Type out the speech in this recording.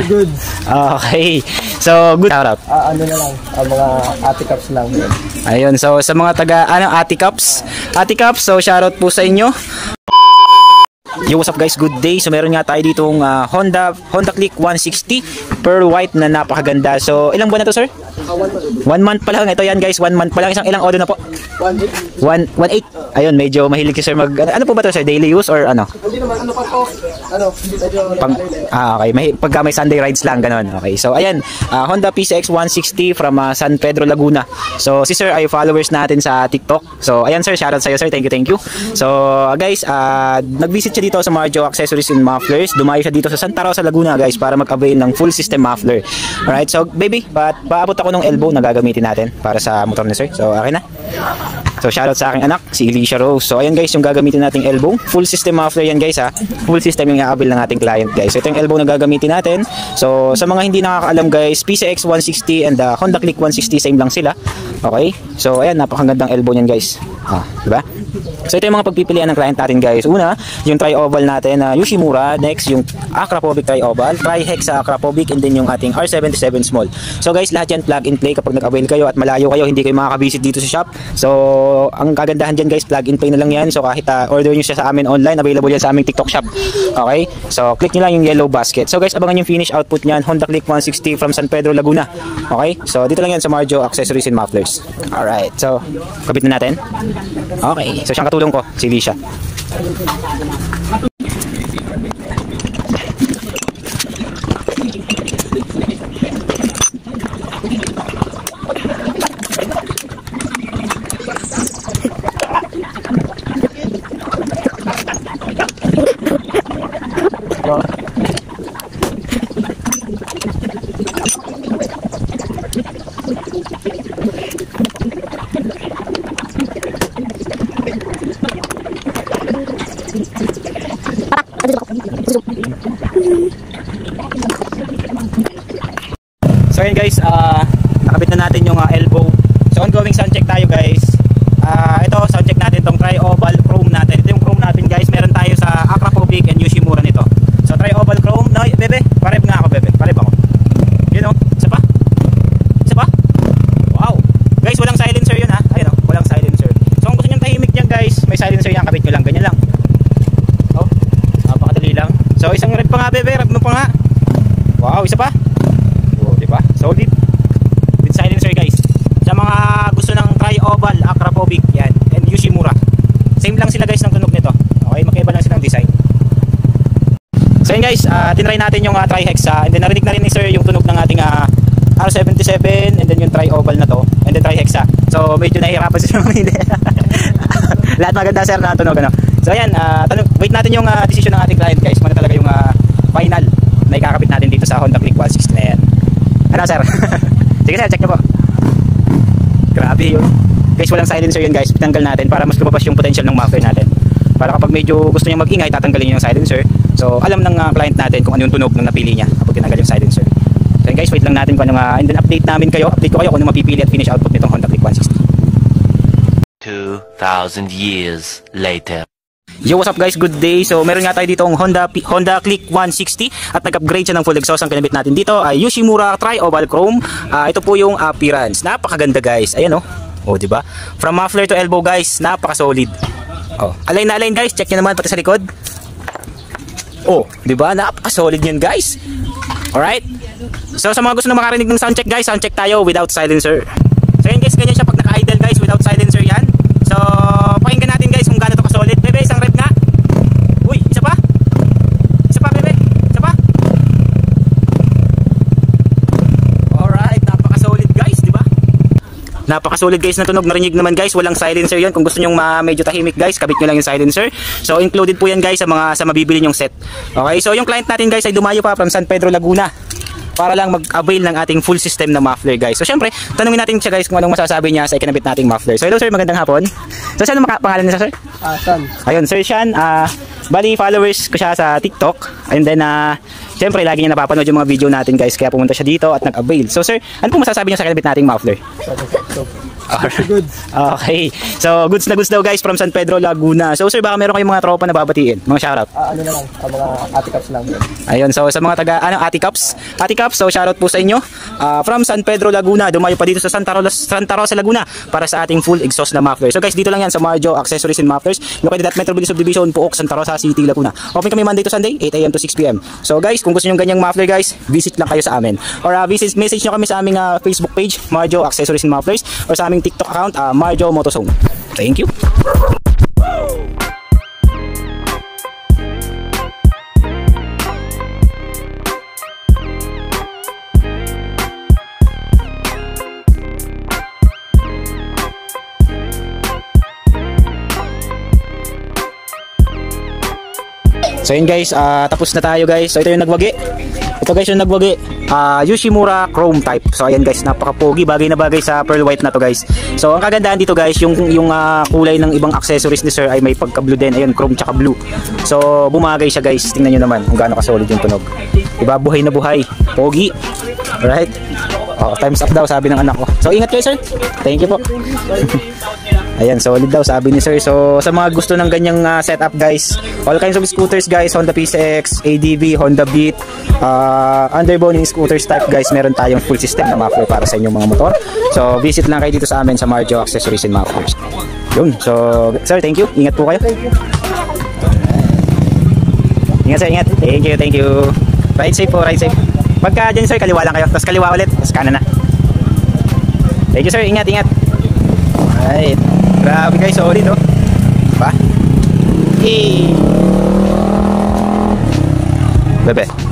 Good. Okay. So, good shout out. Ano na lang, mga Ate Cups lang. Ayun, so sa mga taga Ate Cups, so shout out po sa inyo. Yo, what's up guys, good day. So meron nga tayo ditong Honda Click 160 pearl white na napakaganda. So ilang buwan na to, sir? 1 month pa lang. Ito yan guys, 1 month pa lang. Ilang auto na po? 1.8. Ayun, medyo mahilig si sir mag ano po ba to, sir? Daily use or ano? Hindi naman, ano pa to? Ano, okay, pagka may Sunday rides lang ganun. Okay. So ayan, Honda PCX 160 from San Pedro, Laguna. So si sir ay followers natin sa TikTok. So ayan sir, shoutout sa iyo sir. Thank you. So guys, nag-visit siya dito sa Marjo Accessories and Mufflers. Dumayo siya dito sa Santa Rosa, Laguna guys para mag-avail ng full system muffler. Alright, so baby, paabot ako ng elbow na gagamitin natin para sa motor ni sir. So okay na. So shoutout sa aking anak, si Alicia Rose. So ayan guys, yung gagamitin nating elbow, full system muffler yan guys ha. Full system yung i-avail ng ating client guys. So ito yung elbow na gagamitin natin. So sa mga hindi nakakaalam guys, PCX 160 and Honda Click 160 same lang sila. Okay? So ayan, napakagandang elbow niyan guys. Diba? So ito yung mga pagpipilian ng client natin guys. Una, yung tri-oval natin na Yoshimura. Next, yung Akrapovic tri-oval, tri-hexa Akrapovic, and then yung ating R77 small. So guys, lahat yan plug and play kapag nag-avail kayo at malayo kayo, hindi kayo makakabisit dito sa shop. So ang kagandahan dyan guys, plug and play na lang yan. So kahit order nyo siya sa amin online, available yan sa aming TikTok shop. Okay? So click nyo lang yung yellow basket. So guys, abangan yung finish output nyan, Honda Click 160 from San Pedro, Laguna. Okay? So dito lang yan sa Marjo Accessories and Mufflers. Alright, so kabit na natin. Okay, so siyang katulong ko, si Alicia. So ayan guys, nakabit na natin yung elbow. So ongoing sound check tayo guys. Ito sound check natin tong tri-oval chrome natin. Ito yung chrome natin guys. Meron tayo sa Akrapovic and Yoshimura nito. So tri-oval chrome. No, bebe, pareb nga ako bebe. Pareb ako. Yun o, isa pa? Isa pa? Wow. Guys, walang silencer yun ha. Ayun o, walang silencer. So kung gusto nyo tahimik nyan guys, may silencer yan. Kabit nyo lang, ganyan lang. Oh, napakadali lang. So isang rep pa nga bebe, rep mo pa nga. Wow, isa pa? Diba? Solid with silencer guys. Sa mga gusto ng tri-oval Akrapovic yan and Yoshimura, same lang sila guys ng tunog nito. Okay, magkaiba lang silang design. So yun guys, tinry natin yung tri-hexa and then narinig na rin ni sir yung tunog ng ating R77 and then yung tri-oval na to and then tri-hexa. So medyo nahihirapan sila mamili. Lahat maganda sir na tunog ano. So ayan, wait natin yung decision ng ating client guys. Ano talaga yung final na ikakabit natin dito sa Honda Click 160 na yan. Ano sir? Sige sir, check nyo po. Grabe yun. Guys, walang silencer yun guys. Tinanggal natin para mas lumabas yung potential ng muffler natin. Para kapag medyo gusto niya mag-ingay, tatanggalin niyo yung silencer. So alam ng client natin kung ano yung tunog ng napili niya kapag tinanggal yung silencer. So guys, wait lang natin kung ano and then update ko kayo kung ano mapipili at finish output nitong Honda Click 160. 2,000 years later. Yo, what's up guys, good day. So meron nga tayo dito ang Honda Click 160 at nag-upgrade siya ng full exhaust. Ang kinabit natin dito ay Yoshimura tri-oval chrome. Ito po yung appearance. Napakaganda guys. Ayan oh, di ba? From muffler to elbow guys, napaka-solid. Oh, align na align guys. Check niyo naman pati sa likod. Oh, di ba? Napaka-solid niyan guys. Alright. So sa mga gusto na makarinig ng sound check guys, sound check tayo without silencer. So yun guys, ganyan siya pag naka-idle guys without silencer yan. So pakinggan natin guys kung gaano to ka-solid. Bebe, isang rep nga. Uy, isa pa? Isa pa bebe? Isa pa? Alright, napaka-solid guys, di ba? Napaka-solid guys na tunog. Narinig naman guys, walang silencer yan. Kung gusto nyo medyo tahimik guys, kabit nyo lang yung silencer. So included po yan guys sa mabibili nyong set. Okay, so yung client natin guys ay dumayo pa from San Pedro, Laguna para lang mag-avail ng ating full system na muffler guys. So syempre, tanungin natin siya guys kung anong masasabi niya sa ikinabit nating muffler. So hello sir, magandang hapon. So saan ang pangalan niya sir? Sean. Ayun, Sir Sean, bali followers ko siya sa TikTok. And then syempre lagi niya napapanood yung mga video natin guys, kaya pumunta siya dito at nag-avail. So sir, ano po masasabi niyo sa ikinabit nating muffler? Alright. Okay. So, goods na goods daw guys from San Pedro, Laguna. So, sir, baka meron kayong mga tropa na babatiin? Mga shoutout. Ano na lang, mga Ate Cups lang. Ayun, so sa mga taga, Ate Cups, so shoutout po sa inyo. From San Pedro, Laguna, dumayo pa dito sa Santa Rosa, Laguna para sa ating full exhaust na muffler. So guys, dito lang yan sa Marjo Accessories and Mufflers, located at Metro Village Subdivision, Puok, Santa Rosa City, Laguna. Open kami Monday to Sunday, 8 AM to 6 PM. So guys, kung gusto nyo ganyang muffler guys, visit lang kayo sa amin. Or message nyo kami sa aming Facebook page, Marjo Accessories and Mufflers, or sa aming TikTok account, Marjo Motozone. Thank you. So yun guys, tapos na tayo guys. So ito yung nagwagi. Ito guys yung nagwagi. Yoshimura Chrome type. So ayan guys, napaka-pogi. Bagay na bagay sa pearl white na to guys. So ang kagandahan dito guys, yung kulay ng ibang accessories ni sir ay may pagka-blue din. Ayun, chrome tsaka blue. So bumagay siya guys. Tingnan nyo naman kung gaano ka-solid yung tunog. Diba, buhay na buhay. Pogi. Alright. Oh, times up daw sabi ng anak ko. So ingat kayo sir. Thank you po. Ayan, solid daw sabi ni sir. So sa mga gusto ng ganyang setup guys, all kinds of scooters guys, Honda PCX, ADV, Honda Beat, underboning scooters type guys, meron tayong full system na muffler para sa inyong mga motor. So visit lang kayo dito sa amin sa Marjo Accessories and Mufflers. Yun. So sir, thank you. Ingat po kayo. Ingat sir, ingat. Thank you. Ride safe po, ride safe. Pagka dyan sir, kaliwa lang kayo. Tapos kaliwa ulit, tapos kanan na. Thank you sir, ingat. Alright. Grabe guys, solid oh. Ba? Bebe.